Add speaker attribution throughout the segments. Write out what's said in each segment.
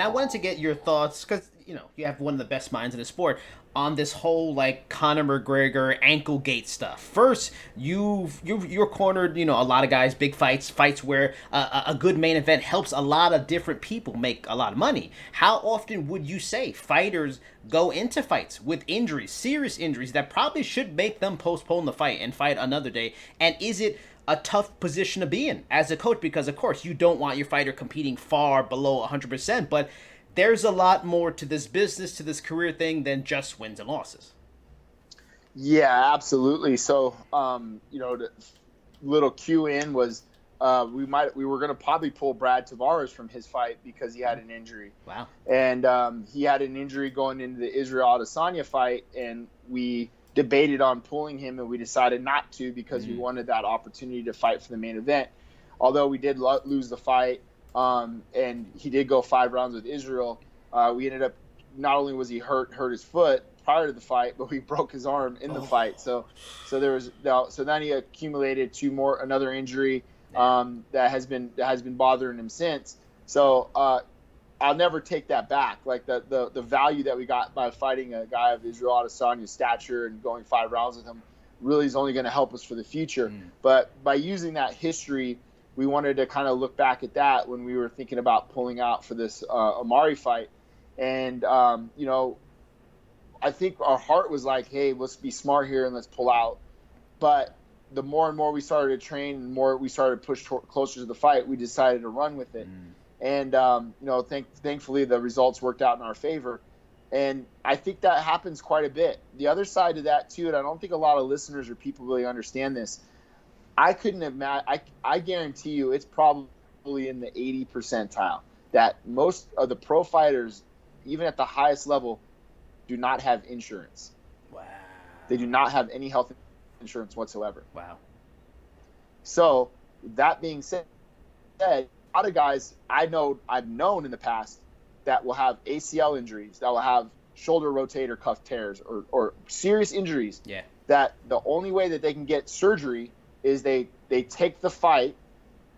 Speaker 1: I wanted to get your thoughts because you have one of the best minds in the sport on this whole like Conor McGregor ankle gate stuff. First, you're cornered a lot of guys, big fights where a good main event helps a lot of different people make a lot of money. How often would you say fighters go into fights with injuries, serious injuries that probably should make them postpone the fight and fight another day? And is it a tough position to be in as a coach, because of course you don't want your fighter competing far below 100%, but there's a lot more to this business, to this career thing than just wins and losses.
Speaker 2: Yeah, absolutely. So, the little cue in was we were going to probably pull Brad Tavares from his fight because he had an injury.
Speaker 1: Wow.
Speaker 2: And he had an injury going into the Israel Adesanya fight, and we debated on pulling him, and we decided not to because we wanted that opportunity to fight for the main event. Although we did lose the fight, and he did go 5 rounds with Israel, we ended up, not only was he hurt his foot prior to the fight, but we broke his arm in the fight. So then he accumulated another injury that has been bothering him since. So I'll never take that back. Like the value that we got by fighting a guy of Israel Adesanya's stature and going 5 rounds with him really is only going to help us for the future. But by using that history, we wanted to kind of look back at that when we were thinking about pulling out for this Amari fight. And, I think our heart was like, hey, let's be smart here and let's pull out. But the more and more we started to train and the more we started to push closer to the fight, we decided to run with it. And, thankfully the results worked out in our favor. And I think that happens quite a bit. The other side of that too, and I don't think a lot of listeners or people really understand this, I couldn't imagine, I guarantee you it's probably in the 80 percentile that most of the pro fighters, even at the highest level, do not have insurance.
Speaker 1: Wow.
Speaker 2: They do not have any health insurance whatsoever.
Speaker 1: Wow.
Speaker 2: So that being said, a lot of guys I've known in the past that will have ACL injuries, that will have shoulder rotator cuff tears or serious injuries.
Speaker 1: Yeah. That
Speaker 2: the only way that they can get surgery is they take the fight,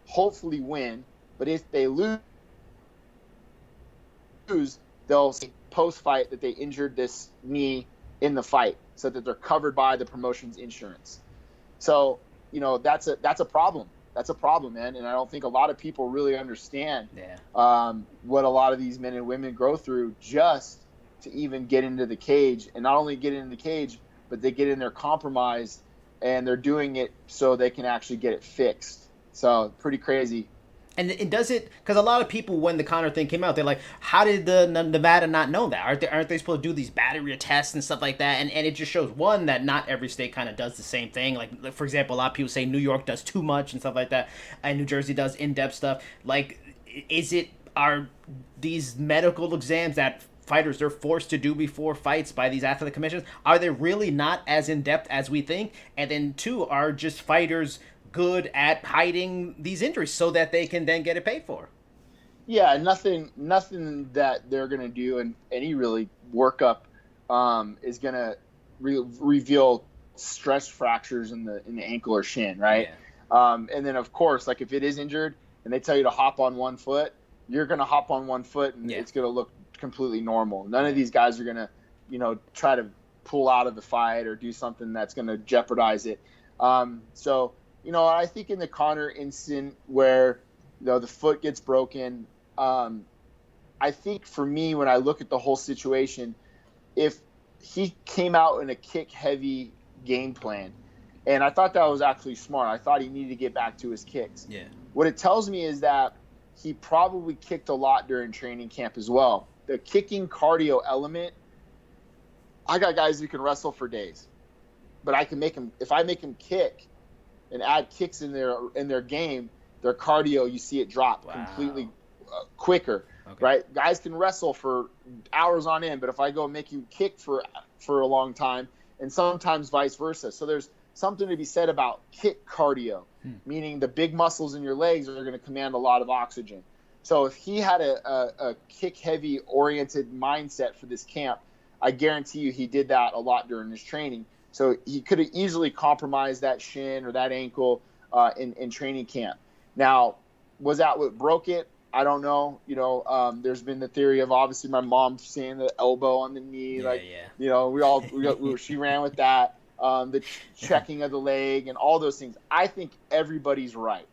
Speaker 2: hopefully win, but if they lose, they'll say post-fight that they injured this knee in the fight so that they're covered by the promotion's insurance. So, that's a problem. That's a problem, man. And I don't think a lot of people really understand what a lot of these men and women go through just to even get into the cage. And not only get into the cage, but they get in there compromised, and they're doing it so they can actually get it fixed. So pretty crazy.
Speaker 1: And it does it because a lot of people, when the Conor thing came out, they're like, "How did the Nevada not know that? Aren't they supposed to do these battery tests and stuff like that?" And it just shows, one, that not every state kind of does the same thing. Like for example, a lot of people say New York does too much and stuff like that, and New Jersey does in-depth stuff. Like, are these medical exams that fighters are forced to do before fights by these athletic commissions, are they really not as in-depth as we think? And then two, are just fighters good at hiding these injuries so that they can then get it paid for?
Speaker 2: Yeah, nothing that they're going to do in any really workup is going to reveal stress fractures in the ankle or shin, right? Yeah. And then of course, like if it is injured and they tell you to hop on one foot, you're going to hop on one foot and it's going to look completely normal. None of these guys are going to, try to pull out of the fight or do something that's going to jeopardize it. So, I think in the Conor incident where, the foot gets broken, I think for me, when I look at the whole situation, if he came out in a kick-heavy game plan, and I thought that was actually smart. I thought he needed to get back to his kicks.
Speaker 1: Yeah.
Speaker 2: What it tells me is that he probably kicked a lot during training camp as well. The kicking cardio element, I got guys who can wrestle for days, but I can make them, if I make them kick and add kicks in their game, their cardio, you see it drop completely quicker, right? Guys can wrestle for hours on end, but if I go make you kick for a long time, and sometimes vice versa. So there's something to be said about kick cardio, meaning the big muscles in your legs are going to command a lot of oxygen. So if he had a kick-heavy oriented mindset for this camp, I guarantee you he did that a lot during his training. So he could have easily compromised that shin or that ankle in training camp. Now, was that what broke it? I don't know. There's been the theory of obviously my mom seeing the elbow on the knee, she ran with that. The checking of the leg and all those things. I think everybody's right.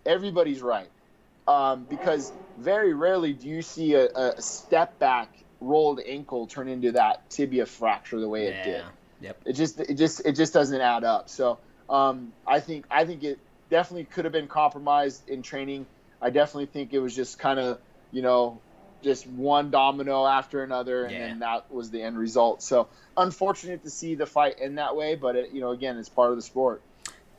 Speaker 2: Everybody's right. Because very rarely do you see a step back rolled ankle turn into that tibia fracture the way it did.
Speaker 1: Yep.
Speaker 2: It just doesn't add up. So I think it definitely could have been compromised in training. I definitely think it was just kind of, just one domino after another, and then that was the end result. So unfortunate to see the fight end that way, but again, it's part of the sport.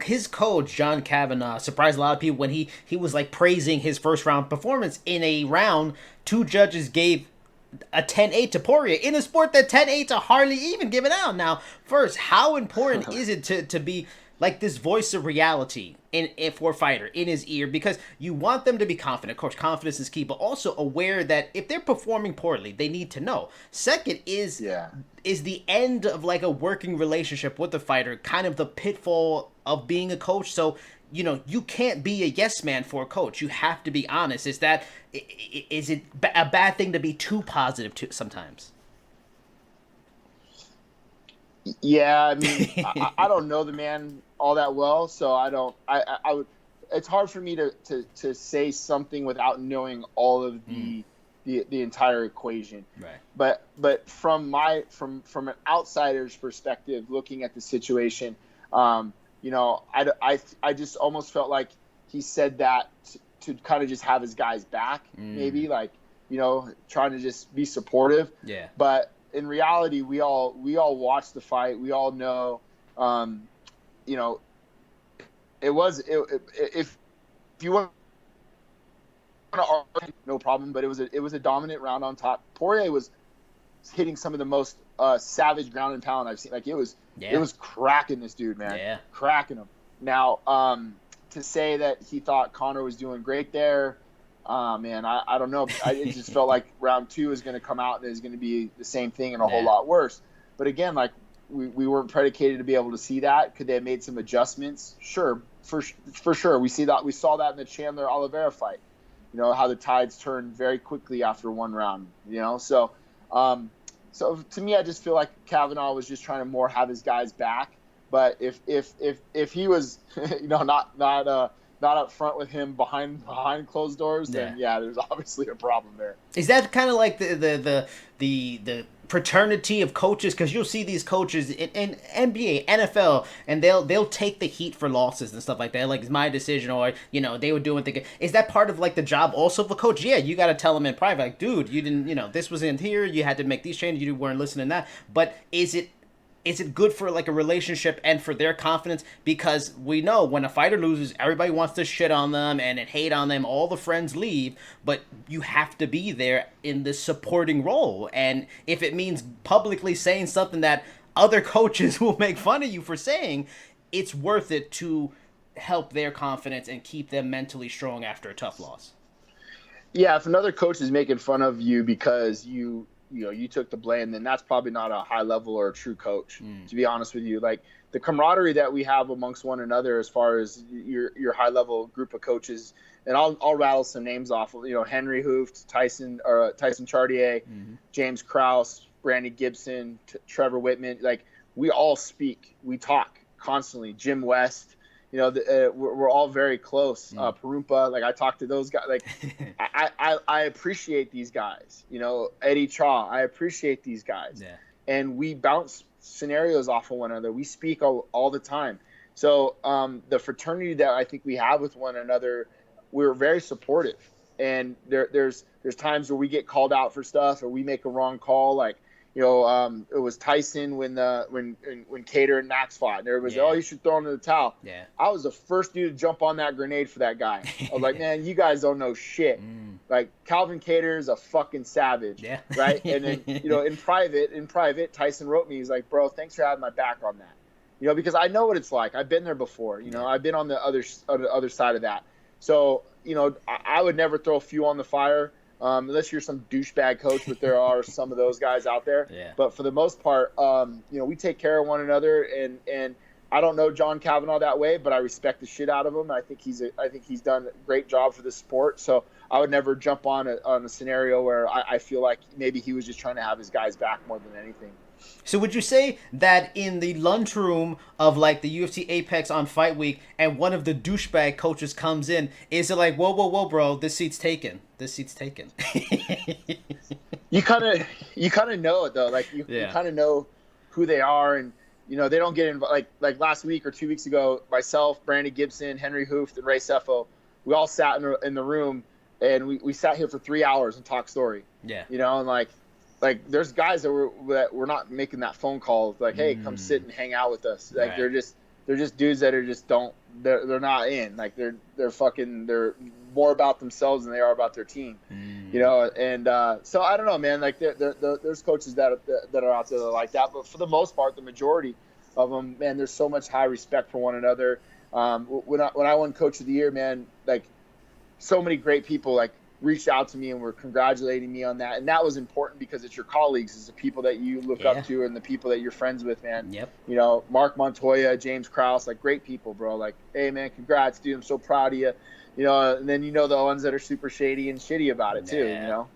Speaker 1: His coach, John Kavanagh, surprised a lot of people when he was like praising his first round performance. In a round, 2 judges gave a 10-8 to Poirier in a sport that 10-8 are hardly even given out. Now, first, how important is it to be like this voice of reality for a fighter in his ear? Because you want them to be confident. Of course, confidence is key, but also aware that if they're performing poorly, they need to know. Second is the end of like a working relationship with the fighter, kind of the pitfall of being a coach. So, you can't be a yes man for a coach. You have to be honest. Is it a bad thing to be too positive sometimes?
Speaker 2: Yeah, I mean, I don't know the man all that well, so I would. It's hard for me to say something without knowing all of the entire equation.
Speaker 1: Right.
Speaker 2: But from an outsider's perspective, looking at the situation, I just almost felt like he said that to kind of just have his guys back, maybe trying to just be supportive.
Speaker 1: Yeah.
Speaker 2: But in reality, we all watched the fight. We all know, if you want to argue, no problem. But it was a dominant round on top. Poirier was hitting some of the most savage ground and pound I've seen. Like it was cracking this dude, man. Cracking him. Now, to say that he thought Conor was doing great there. Man, I don't know. It just felt like round 2 is going to come out and it's going to be the same thing and a whole lot worse. But again, like we weren't predicated to be able to see that. Could they have made some adjustments? Sure, for sure. We saw that in the Chandler Oliveira fight. How the tides turned very quickly after one round. So to me, I just feel like Kavanagh was just trying to more have his guys back. But if he was, not up front with him behind closed doors, then there's obviously a problem there.
Speaker 1: Is that kind of like the fraternity of coaches? Because you'll see these coaches in NBA, NFL, and they'll take the heat for losses and stuff like that. Like, it's my decision, or they were doing things. Is that part of like the job also of a coach? Yeah, you got to tell them in private, like, dude, you didn't, this was in here, you had to make these changes, you weren't listening to that. But is it good for like a relationship and for their confidence? Because we know when a fighter loses, everybody wants to shit on them and hate on them. All the friends leave, but you have to be there in the supporting role. And if it means publicly saying something that other coaches will make fun of you for saying, it's worth it to help their confidence and keep them mentally strong after a tough loss.
Speaker 2: Yeah, if another coach is making fun of you because you took the blame, then that's probably not a high level or a true coach, to be honest with you. Like the camaraderie that we have amongst one another, as far as your high level group of coaches, and I'll rattle some names off. Henry Hooft, Tyson Chartier, James Krause, Brandy Gibson, Trevor Whitman. Like we all speak, we talk constantly. Jim West. We're all very close. Perumpa, like I talk to those guys. Like I appreciate these guys. Eddie Chaw, I appreciate these guys.
Speaker 1: Yeah.
Speaker 2: And we bounce scenarios off of one another. We speak all the time. So the fraternity that I think we have with one another, we're very supportive. And there's times where we get called out for stuff or we make a wrong call. Like it was Tyson when Cater and Max fought. And everybody was, you should throw him in the towel.
Speaker 1: Yeah.
Speaker 2: I was the first dude to jump on that grenade for that guy. I was like, man, you guys don't know shit. Like Calvin Cater is a fucking savage.
Speaker 1: Yeah.
Speaker 2: Right. And then, in private, Tyson wrote me. He's like, bro, thanks for having my back on that. Because I know what it's like. I've been there before. I've been on the other side of that. So, I would never throw fuel on the fire. Unless you're some douchebag coach, but there are some of those guys out there.
Speaker 1: Yeah.
Speaker 2: But for the most part, we take care of one another, and I don't know John Kavanaugh that way, but I respect the shit out of him. I think he's done a great job for the sport. So I would never jump on a scenario where I feel like maybe he was just trying to have his guys back more than anything.
Speaker 1: So would you say that in the lunchroom of like the UFC Apex on Fight Week, and one of the douchebag coaches comes in, is it like, whoa, whoa, whoa, bro, this seat's taken. This seat's taken.
Speaker 2: You kind of know it though. Like you kind of know who they are, and they don't get involved. Like last week or 2 weeks ago, myself, Brandon Gibson, Henry Hooft, and Ray Sefo, we all sat in the room, and we sat here for 3 hours and talked story.
Speaker 1: Yeah.
Speaker 2: And like there's guys that were not making that phone call like, hey, come sit and hang out with us. Like they're just dudes that are just they're not in. Like they're more about themselves than they are about their team. And so I don't know, man. Like there's coaches that are out there that are like that, but for the most part, the majority of them, man, there's so much high respect for one another. When I won Coach of the Year, man, like so many great people like reached out to me and were congratulating me on that, and that was important because it's your colleagues, it's the people that you look up to, and the people that you're friends with, man.
Speaker 1: Yep.
Speaker 2: Mark Montoya, James Krause, like great people, bro. Like, hey, man, congrats, dude. I'm so proud of you. And then the ones that are super shady and shitty about it too.